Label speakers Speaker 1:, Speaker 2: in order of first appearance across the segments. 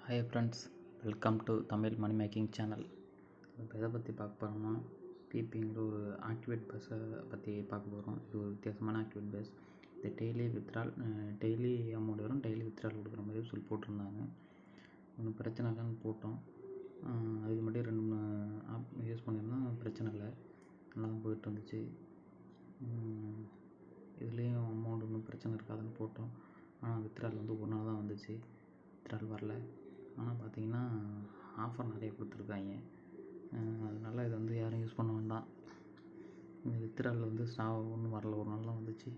Speaker 1: Hi friends, welcome to Tamil money making channel. இப்போ எதை பற்றி பார்க்க போகிறோம்னா, பிபிங்கிற ஒரு ஆக்டிவேட் பேஸை பற்றி பார்க்க போகிறோம். இது ஒரு வித்தியாசமான ஆக்டிவேட் பேஸ். இது டெய்லி அமௌண்ட் வரும், டெய்லி வித்ட்ரால் கொடுக்குற மாதிரி சொல்லி போட்டிருந்தாங்க. ஒன்றும் பிரச்சனை இல்லைன்னு போட்டோம். அதுக்கு மட்டும் 2-3 ஆப் யூஸ் பண்ணியிருந்தோம், பிரச்சனை இல்லை, நல்லா தான் போயிட்டு இருந்துச்சு. இதுலேயும் அமௌண்ட் ஒன்றும் பிரச்சனை இருக்காதுன்னு போட்டோம். ஆனால் வித்ட்ரால் ஒரு நாள் தான் வந்துச்சு, வித்ட்ரால் வரல. ஆனால் பார்த்தீங்கன்னா ஆஃபர் நிறைய கொடுத்துருக்காங்க. அதனால் இதை யாரும் யூஸ் பண்ண வேண்டாம். இந்த வித்ட்ரால் ஒன்றும் வரல, ஒரு நாள் தான் வந்துச்சு.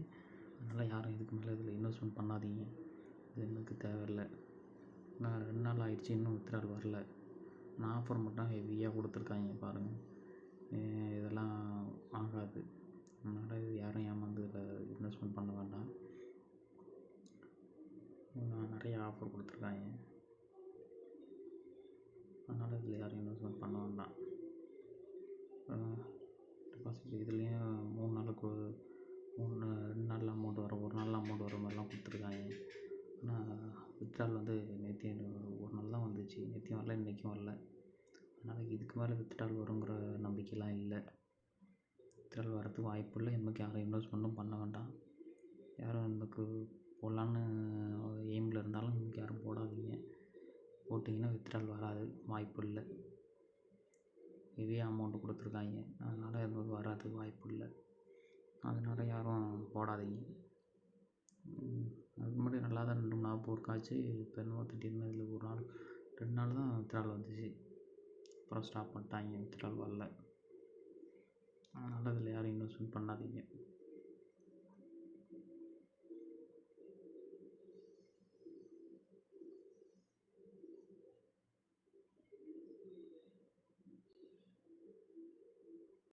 Speaker 1: அதனால் யாரும் இதுக்கு மேலே இதில் இன்வெஸ்ட்மெண்ட் பண்ணாதீங்க, இது எனக்கு தேவையில்லை. நான் 2 நாள் ஆகிடுச்சி, இன்னும் வித்ட்ரால் வரல. நான் ஆஃபர் மட்டும் ஹெவியாக கொடுத்துருக்காங்க பாருங்கள். இதெல்லாம் ஆகாது. அதனால் இது யாரும் ஏமாந்து இதில் இன்வெஸ்ட்மெண்ட் பண்ண வேண்டாம். நிறைய ஆஃபர் கொடுத்துருக்காங்க, அதனால் இதில் யாரும் இன்வெஸ்ட்மெண்ட் பண்ண வேண்டாம். டெபாசிட் இதுலேயும் 3 நாளுக்கு 2 நாளில் அமௌண்ட் வரும், ஒரு நாளில் அமௌண்ட் வர மாதிரிலாம் கொடுத்துருக்காங்க. ஆனால் வித்ட்ரால் நேற்று ஒரு நாள் தான் வந்துச்சு, நேற்றையும் வரல, இன்றைக்கும் வரல. அதனால் இதுக்கு மேலே வித்ட்ரால் வருங்கிற நம்பிக்கைலாம் இல்லை. வித்ட்ரால் வரதுக்கு வாய்ப்பு இல்லை. நமக்கு யாரும் இன்வெஸ்ட்மெண்ட்டும் பண்ண வேண்டாம். யாரும் நமக்கு போடலான்னு எய்மில் இருந்தாலும் நமக்கு யாரும் போடாதீங்க. போட்டிங்கன்னா வித்ட்ரால் வராது, வாய்ப்பு இல்லை. ஹெவியாக அமௌண்ட்டு கொடுத்துருக்காங்க, அதனால் நமக்கு வராதுக்கு வாய்ப்பு இல்லை. அதனால் யாரும் போடாதீங்க. அதுக்கு முன்னாடி நல்லா தான் 2-3 நாள் போர்க்காச்சு. இப்போ என்னமோ திடீர்னு இதில் 1 நாள் 2 நாள் தான் வித்ட்ரால் வந்துச்சு, அப்புறம் ஸ்டாப் பண்ணிட்டாங்க, வித்ட்ரால் வரல. அதனால் இதில் யாரும் இன்வெஸ்ட்மெண்ட் பண்ணாதீங்க.